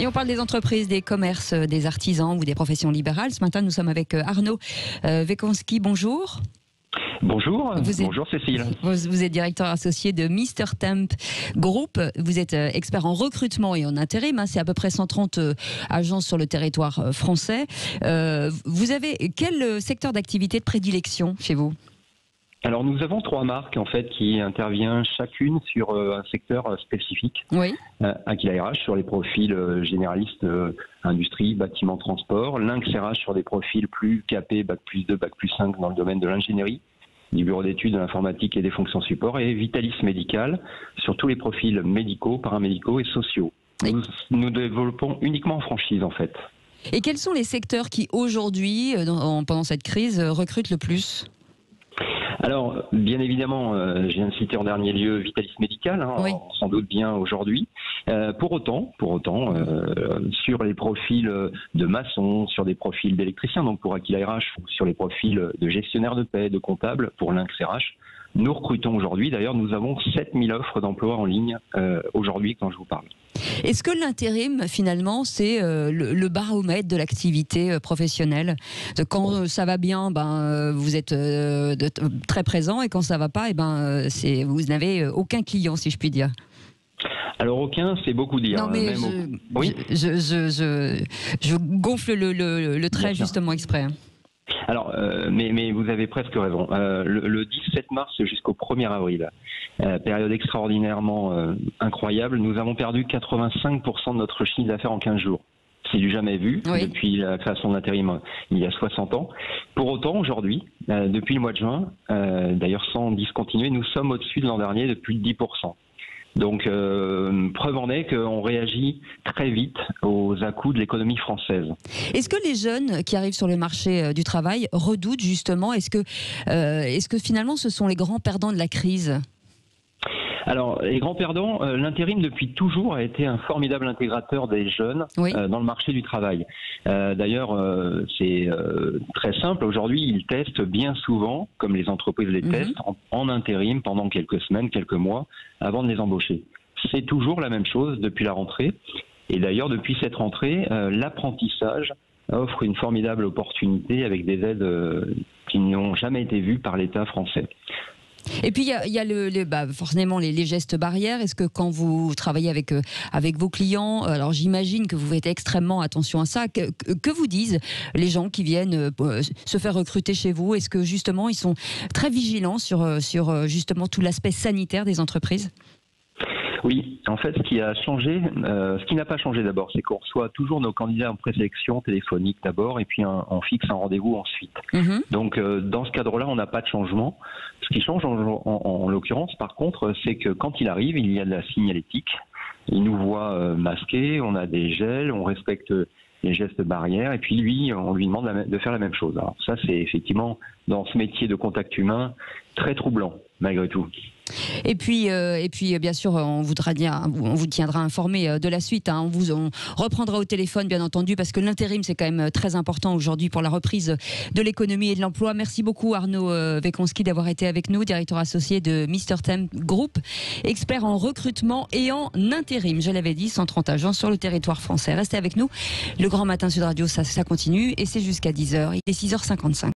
Et on parle des entreprises, des commerces, des artisans ou des professions libérales. Ce matin, nous sommes avec Arnaud Wekonski. Bonjour. Bonjour, bonjour Cécile. Vous êtes directeur associé de Mr Temp Group. Vous êtes expert en recrutement et en intérim. C'est à peu près 130 agences sur le territoire français. Vous avez quel secteur d'activité de prédilection chez vous ? Alors nous avons 3 marques en fait qui interviennent chacune sur un secteur spécifique. Oui. Aquila RH sur les profils généralistes industrie, bâtiment, transport. Lynx RH sur des profils plus capés, bac+2, bac+5 dans le domaine de l'ingénierie, du bureau d'études, de l'informatique et des fonctions support. Et Vitalis Médical sur tous les profils médicaux, paramédicaux et sociaux. Nous développons uniquement en franchise en fait. Et quels sont les secteurs qui aujourd'hui, pendant cette crise, recrutent le plus ? Alors, bien évidemment, je viens de citer en dernier lieu Vitalis Médical, oui. On s'en doute bien aujourd'hui. Pour autant, sur les profils de maçons, sur des profils d'électriciens, donc pour Aquila RH, ou sur les profils de gestionnaires de paie, de comptables, pour Lynx RH, nous recrutons aujourd'hui. D'ailleurs, nous avons 7000 offres d'emploi en ligne aujourd'hui quand je vous parle. Est-ce que l'intérim, finalement, c'est le baromètre de l'activité professionnelle ? Quand ça va bien, vous êtes très présent, et quand ça va pas, vous n'avez aucun client, si je puis dire. Alors aucun, c'est beaucoup dire. Non, mais oui. je gonfle le trait justement exprès. Alors, mais vous avez presque raison. Le 17 mars jusqu'au 1er avril, période extraordinairement incroyable, nous avons perdu 85% de notre chiffre d'affaires en 15 jours. C'est du jamais vu depuis la création de l'intérim il y a 60 ans. Pour autant, aujourd'hui, depuis le mois de juin, d'ailleurs sans discontinuer, nous sommes au-dessus de l'an dernier depuis 10%. Donc, preuve en est qu'on réagit très vite aux à-coups de l'économie française. Est-ce que les jeunes qui arrivent sur le marché du travail redoutent justement, est-ce que finalement ce sont les grands perdants de la crise ? Alors, les grands perdants, l'intérim depuis toujours a été un formidable intégrateur des jeunes dans le marché du travail. D'ailleurs, c'est très simple. Aujourd'hui, ils testent bien souvent, comme les entreprises les testent, en intérim pendant quelques semaines, quelques mois, avant de les embaucher. C'est toujours la même chose depuis la rentrée. Et d'ailleurs, depuis cette rentrée, l'apprentissage offre une formidable opportunité avec des aides qui n'ont jamais été vues par l'État français. Et puis il y a forcément les gestes barrières. Est-ce que quand vous travaillez avec vos clients, alors j'imagine que vous faites extrêmement attention à ça, que vous disent les gens qui viennent se faire recruter chez vous? Est-ce que justement ils sont très vigilants sur justement tout l'aspect sanitaire des entreprises? Oui, en fait, ce qui a changé, ce qui n'a pas changé d'abord, c'est qu'on reçoit toujours nos candidats en présélection téléphonique d'abord, et puis on fixe un rendez-vous ensuite. Donc, dans ce cadre-là, on n'a pas de changement. Ce qui change, en l'occurrence, par contre, c'est que quand il arrive, il y a de la signalétique. Il nous voit masqués, on a des gels, on respecte les gestes barrières, et puis lui, on lui demande de faire la même chose. Alors ça, c'est effectivement, dans ce métier de contact humain, très troublant, malgré tout. Et puis, bien sûr, on vous tiendra informé de la suite. On reprendra au téléphone, bien entendu, parce que l'intérim, c'est quand même très important aujourd'hui pour la reprise de l'économie et de l'emploi. Merci beaucoup, Arnaud Wekonski, d'avoir été avec nous, directeur associé de Mr Temp Group, expert en recrutement et en intérim. Je l'avais dit, 130 agences sur le territoire français. Restez avec nous. Le Grand Matin Sud Radio, ça continue, et c'est jusqu'à 10h. Il est 6h55.